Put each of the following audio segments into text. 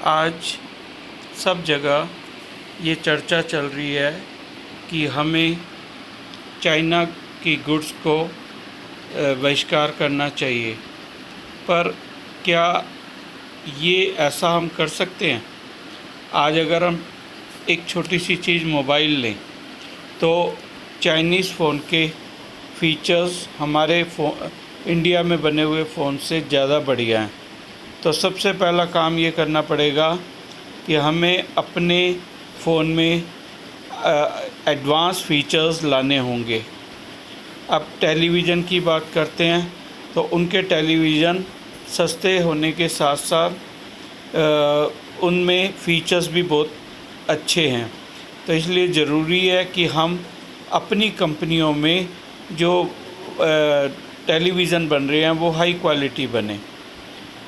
आज सब जगह ये चर्चा चल रही है कि हमें चाइना की गुड्स को बहिष्कार करना चाहिए, पर क्या ये ऐसा हम कर सकते हैं? आज अगर हम एक छोटी सी चीज़ मोबाइल लें तो चाइनीज़ फ़ोन के फीचर्स हमारे इंडिया में बने हुए फ़ोन से ज़्यादा बढ़िया हैं। तो सबसे पहला काम ये करना पड़ेगा कि हमें अपने फ़ोन में एडवांस फीचर्स लाने होंगे। अब टेलीविज़न की बात करते हैं तो उनके टेलीविज़न सस्ते होने के साथ साथ उनमें फ़ीचर्स भी बहुत अच्छे हैं। तो इसलिए ज़रूरी है कि हम अपनी कंपनियों में जो टेलीविज़न बन रहे हैं वो हाई क्वालिटी बने।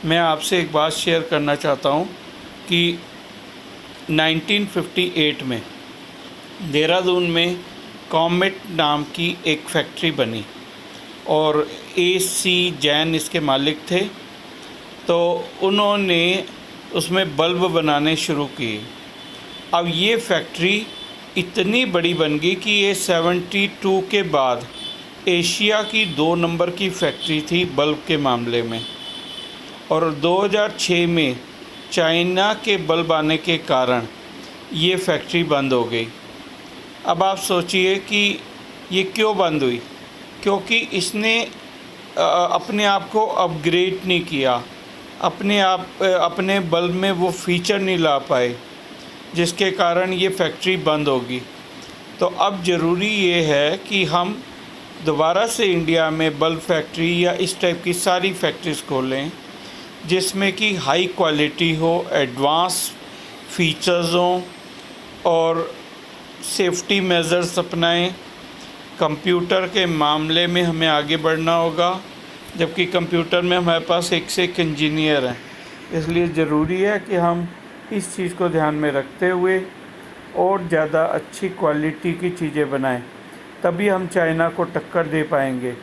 मैं आपसे एक बात शेयर करना चाहता हूँ कि 1958 में देहरादून में कॉमेट नाम की एक फैक्ट्री बनी और AC जैन इसके मालिक थे। तो उन्होंने उसमें बल्ब बनाने शुरू किए। अब ये फैक्ट्री इतनी बड़ी बन गई कि ये 72 के बाद एशिया की 2 नंबर की फैक्ट्री थी बल्ब के मामले में। और 2006 में चाइना के बल्ब आने के कारण ये फैक्ट्री बंद हो गई। अब आप सोचिए कि ये क्यों बंद हुई? क्योंकि इसने अपने आप को अपग्रेड नहीं किया, अपने बल्ब में वो फीचर नहीं ला पाए, जिसके कारण ये फैक्ट्री बंद होगी। तो अब ज़रूरी ये है कि हम दोबारा से इंडिया में बल्ब फैक्ट्री या इस टाइप की सारी फैक्ट्रीज़ खोलें जिसमें कि हाई क्वालिटी हो, एडवांस फीचर्स हों और सेफ्टी मेजर्स अपनाएं। कंप्यूटर के मामले में हमें आगे बढ़ना होगा, जबकि कंप्यूटर में हमारे पास एक से एक इंजीनियर हैं। इसलिए ज़रूरी है कि हम इस चीज़ को ध्यान में रखते हुए और ज़्यादा अच्छी क्वालिटी की चीज़ें बनाएं, तभी हम चाइना को टक्कर दे पाएंगे।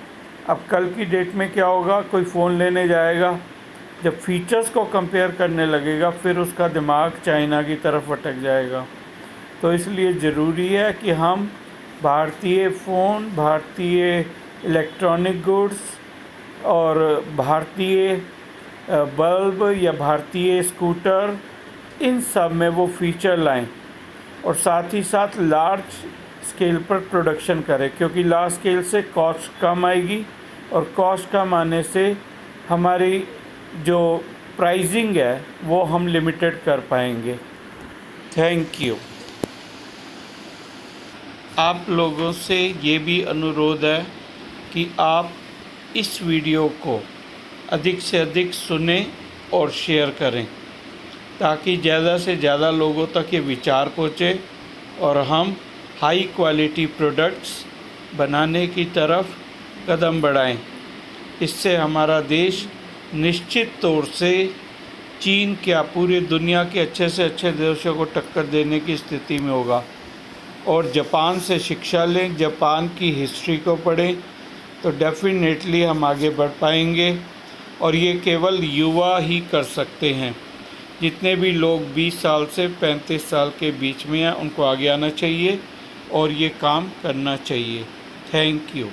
अब कल की डेट में क्या होगा, कोई फ़ोन लेने जाएगा, जब फीचर्स को कंपेयर करने लगेगा फिर उसका दिमाग चाइना की तरफ अटक जाएगा। तो इसलिए ज़रूरी है कि हम भारतीय फ़ोन, भारतीय इलेक्ट्रॉनिक गुड्स और भारतीय बल्ब या भारतीय स्कूटर, इन सब में वो फीचर लाएं और साथ ही साथ लार्ज स्केल पर प्रोडक्शन करें, क्योंकि लार्ज स्केल से कॉस्ट कम आएगी और कॉस्ट कम आने से हमारी जो प्राइसिंग है वो हम लिमिटेड कर पाएंगे। Thank you. आप लोगों से ये भी अनुरोध है कि आप इस वीडियो को अधिक से अधिक सुनें और शेयर करें, ताकि ज़्यादा से ज़्यादा लोगों तक ये विचार पहुँचे और हम हाई क्वालिटी प्रोडक्ट्स बनाने की तरफ कदम बढ़ाएं। इससे हमारा देश निश्चित तौर से चीन क्या पूरी दुनिया के अच्छे से अच्छे देशों को टक्कर देने की स्थिति में होगा। और जापान से शिक्षा लें, जापान की हिस्ट्री को पढ़ें, तो डेफिनेटली हम आगे बढ़ पाएंगे। और ये केवल युवा ही कर सकते हैं। जितने भी लोग 20 साल से 35 साल के बीच में हैं उनको आगे आना चाहिए और ये काम करना चाहिए। Thank you.